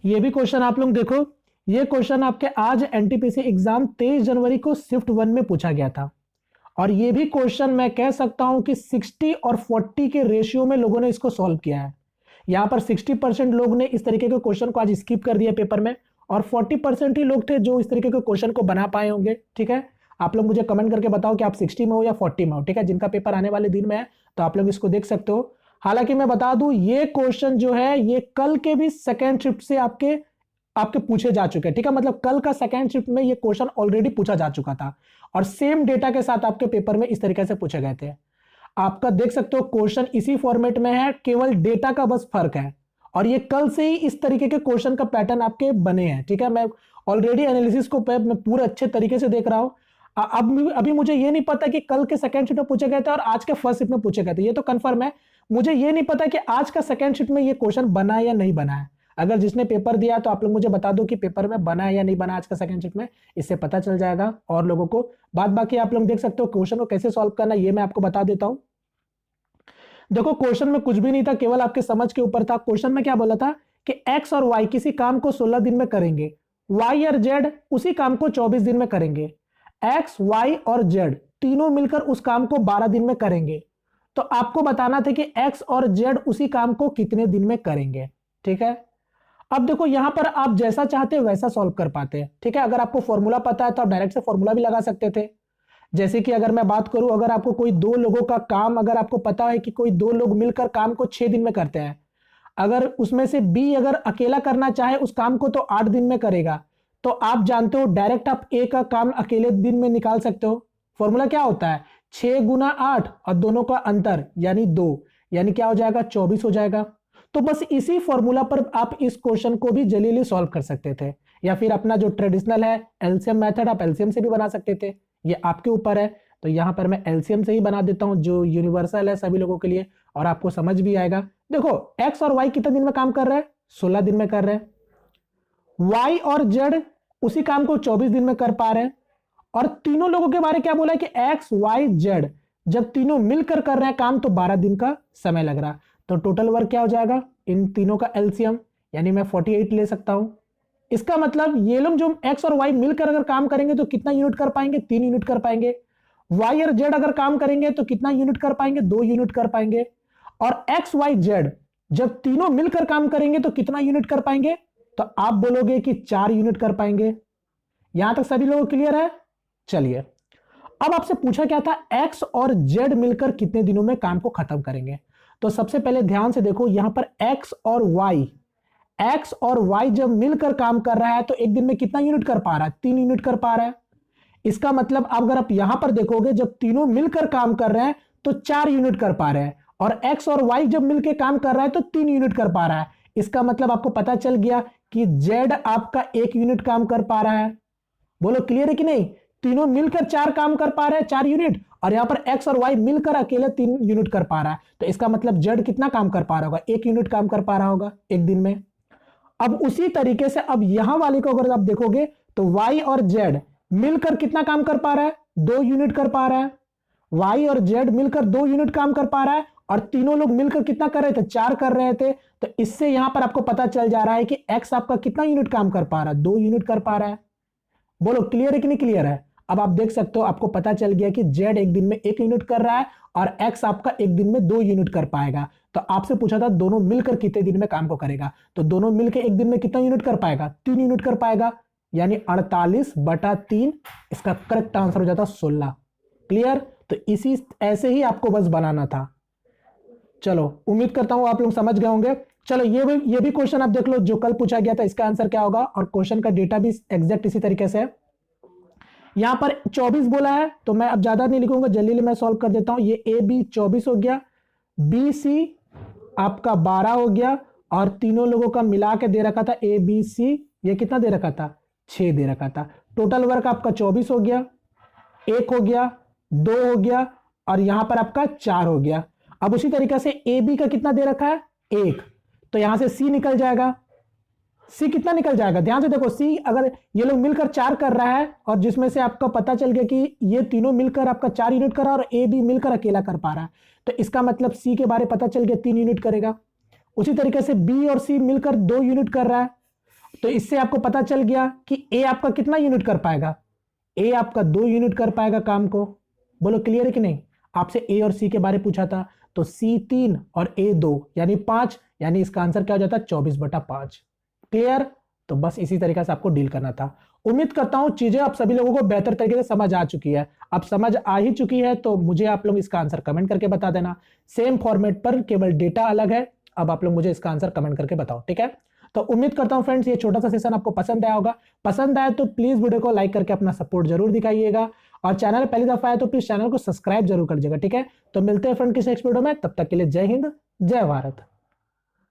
ये भी क्वेश्चन आप लोग देखो। ये क्वेश्चन आपके आज एनटीपीसी एग्जाम 23 जनवरी को शिफ्ट 1 में पूछा गया था। और ये भी क्वेश्चन मैं कह सकता हूं कि 60 और 40 के रेशियो में लोगों ने इसको सॉल्व किया है। यहां पर 60% लोग ने इस तरीके के क्वेश्चन को आज स्किप कर दिया पेपर में, और 40% ही लोग थे जो इस तरीके के क्वेश्चन को बना पाए होंगे। ठीक है, आप लोग मुझे कमेंट करके बताओ कि आप 60 में हो या 40 में हो। ठीक है, जिनका पेपर आने वाले दिन में है तो आप लोग इसको देख सकते हो। हालांकि मैं बता दूं, ये क्वेश्चन जो है ये कल के भी सेकेंड शिफ्ट से आपके आपके पूछे जा चुके हैं। ठीक है, मतलब कल का सेकेंड शिफ्ट में ये क्वेश्चन ऑलरेडी पूछा जा चुका था, और सेम डेटा के साथ आपके पेपर में इस तरीके से पूछे गए थे। आपका देख सकते हो क्वेश्चन इसी फॉर्मेट में है, केवल डेटा का बस फर्क है। और ये कल से ही इस तरीके के क्वेश्चन का पैटर्न आपके बने हैं। ठीक है, मैं ऑलरेडी एनालिसिस को मैं पूरे अच्छे तरीके से देख रहा हूं। अब अभी मुझे ये नहीं पता कि कल के सेकंड शिफ्ट में पूछे गए थे और आज के फर्स्ट शिफ्ट में पूछे गए थे, ये तो कंफर्म है। मुझे ये नहीं पता कि आज का सेकंड शिफ्ट में ये क्वेश्चन बना है या नहीं बना है। अगर जिसने पेपर दिया तो आप लोग मुझे बता दो कि पेपर में बना है या नहीं बना आज का सेकंड शिफ्ट में, इससे पता चल जाएगा और लोगों को। बाद बाकी आप लोग देख सकते हो क्वेश्चन को कैसे सॉल्व करना, ये मैं आपको बता देता हूं। देखो क्वेश्चन में कुछ भी नहीं था, केवल आपके समझ के ऊपर था। क्वेश्चन में क्या बोला था कि एक्स और वाई किसी काम को 16 दिन में करेंगे, वाई और जेड उसी काम को 24 दिन में करेंगे। एक्स, वाई और जेड तीनों मिलकर उस काम को 12 दिन में करेंगे। तो आपको बताना था कि एक्स और जेड उसी काम को कितने दिन में करेंगे। ठीक है, अब देखो यहां पर आप जैसा चाहते वैसा सॉल्व कर पाते हैं। ठीक है, अगर आपको फॉर्मूला पता है तो आप डायरेक्ट से फॉर्मूला भी लगा सकते थे। जैसे कि अगर मैं बात करूं, अगर आपको कोई दो लोगों का काम, अगर आपको पता है कि कोई दो लोग मिलकर काम को 6 दिन में करते हैं, अगर उसमें से बी अगर अकेला करना चाहे उस काम को तो 8 दिन में करेगा, तो आप जानते हो डायरेक्ट आप ए का काम अकेले दिन में निकाल सकते हो। फॉर्मूला क्या होता है, 6 गुना 8 और दोनों का अंतर यानी 2, यानी क्या हो जाएगा, 24 हो जाएगा। तो बस इसी फॉर्मूला पर आप इस क्वेश्चन को भी जल्दी सॉल्व कर सकते थे, या फिर अपना जो ट्रेडिशनल है एलसीएम मेथड, आप एलसीएम से भी बना सकते थे, ये आपके ऊपर है। तो यहां पर मैं एलसीएम से ही बना देता हूं जो यूनिवर्सल है सभी लोगों के लिए, और आपको समझ भी आएगा। देखो एक्स और वाई कितने दिन में काम कर रहे हैं, 16 दिन में कर रहे हैं। वाई और जेड उसी काम को 24 दिन में कर पा रहे हैं। और तीनों लोगों के बारे में क्या बोला है कि एक्स वाई जेड जब तीनों मिलकर कर रहे हैं काम तो 12 दिन का समय लग रहा। तो टोटल वर्क क्या हो जाएगा, इन तीनों का एलसीएम, यानी मैं 48 ले सकता हूं। इसका मतलब ये लोग जो एक्स और वाई मिलकर अगर काम करेंगे तो कितना यूनिट कर पाएंगे, 3 यूनिट कर पाएंगे। वाई और जेड अगर काम करेंगे तो कितना यूनिट कर पाएंगे, 2 यूनिट कर पाएंगे। और एक्स वाई जेड जब तीनों मिलकर काम करेंगे तो कितना यूनिट कर पाएंगे, तो आप बोलोगे कि 4 यूनिट कर पाएंगे। यहां तक सभी लोगों क्लियर है। चलिए, अब आपसे पूछा क्या था, एक्स और जेड मिलकर कितने दिनों में काम को खत्म करेंगे। तो सबसे पहले ध्यान से देखो, यहां पर एक्स और वाई जब मिलकर काम कर रहा है तो एक दिन में कितना यूनिट कर पा रहा है, 3 यूनिट कर पा रहा है। इसका मतलब अगर आप यहां पर देखोगे जब तीनों मिलकर काम कर रहे हैं तो 4 यूनिट कर पा रहे हैं, और एक्स और वाई जब मिलकर काम कर रहा है तो 3 यूनिट कर पा रहा है। इसका मतलब आपको पता चल गया कि जेड आपका 1 यूनिट काम कर पा रहा है। बोलो क्लियर है कि नहीं, तीनों मिलकर 4 काम कर पा रहे हैं, 4 यूनिट, और यहां पर एक्स और वाई मिलकर अकेले 3 यूनिट कर पा रहा है। तो इसका मतलब जेड कितना काम कर पा रहा होगा, 1 यूनिट काम कर पा रहा होगा एक दिन में। अब उसी तरीके से अब यहां वाले को अगर आप देखोगे तो वाई और जेड मिलकर कितना काम कर पा रहा है, 2 यूनिट कर पा रहा है। वाई और जेड मिलकर 2 यूनिट काम कर पा रहा है, और तीनों लोग मिलकर कितना कर रहे थे, 4 कर रहे थे। तो इससे यहां पर आपको पता चल जा रहा है कि एक्स आपका कितना यूनिट काम कर पा रहा है, 2 यूनिट कर पा रहा है। बोलो क्लियर है कि नहीं क्लियर है। अब आप देख सकते हो, आपको पता चल गया कि जेड एक दिन में 1 यूनिट कर रहा है और एक्स आपका एक दिन में 2 यूनिट कर पाएगा। तो आपसे पूछा था दोनों मिलकर कितने दिन में काम को करेगा, तो दोनों मिलकर एक दिन में कितना यूनिट कर पाएगा, 3 यूनिट कर पाएगा, यानी 48/3। इसका करेक्ट आंसर हो जाता 16। क्लियर, तो इसी ऐसे ही आपको बस बनाना था। चलो उम्मीद करता हूं आप लोग समझ गए होंगे। चलो ये भी क्वेश्चन आप देख लो जो कल पूछा गया था, इसका आंसर क्या होगा, और क्वेश्चन का डेटा भी एग्जैक्ट इसी तरीके से है। यहां पर 24 बोला है तो मैं अब ज्यादा नहीं लिखूंगा, जल्दी मैं सॉल्व कर देता हूं। ये ए बी 24 हो गया, बी सी आपका 12 हो गया, और तीनों लोगों का मिला के दे रखा था ए बी सी, ये कितना दे रखा था, 6 दे रखा था। टोटल वर्क आपका 24 हो गया, 1 हो गया, 2 हो गया, और यहां पर आपका 4 हो गया। अब उसी तरीके से ए बी का कितना दे रखा है, 1, तो यहां से सी निकल जाएगा। सी कितना निकल जाएगा, ध्यान से देखो, सी अगर ये लोग मिलकर 4 कर रहा है, और जिसमें से आपका पता चल गया कि ये तीनों मिलकर आपका 4 यूनिट कर रहा है और ए बी मिलकर अकेला कर पा रहा है, तो इसका मतलब सी के बारे पता चल गया 3 यूनिट करेगा। उसी तरीके से बी और सी मिलकर 2 यूनिट कर रहा है, तो इससे आपको पता चल गया कि ए आपका कितना यूनिट कर पाएगा, ए आपका 2 यूनिट कर पाएगा काम को। बोलो क्लियर है कि नहीं? आपसे ए और सी के बारे में पूछा था, तो सी 3 और ए 2 यानी 5, यानी इसका आंसर क्या हो जाता है 24/5। क्लियर? तो बस इसी तरीके से आपको डील करना था। उम्मीद करता हूं चीजें आप सभी लोगों को बेहतर तरीके से समझ आ चुकी है। अब समझ आ ही चुकी है तो मुझे आप लोग इसका आंसर कमेंट करके बता देना। सेम फॉर्मेट पर केवल डेटा अलग है। अब आप लोग मुझे इसका आंसर कमेंट करके बताओ, ठीक है? तो उम्मीद करता हूं फ्रेंड्स ये छोटा सा सेशन आपको पसंद आया होगा। पसंद आया तो प्लीज वीडियो को लाइक करके अपना सपोर्ट जरूर दिखाइएगा, और चैनल पहली दफा आया तो प्लीज चैनल को सब्सक्राइब जरूर कर दीजिएगा, ठीक है? तो मिलते हैं फ्रेंड किसी नेक्स्ट वीडियो में, तब तक के लिए जय हिंद, जय भारत।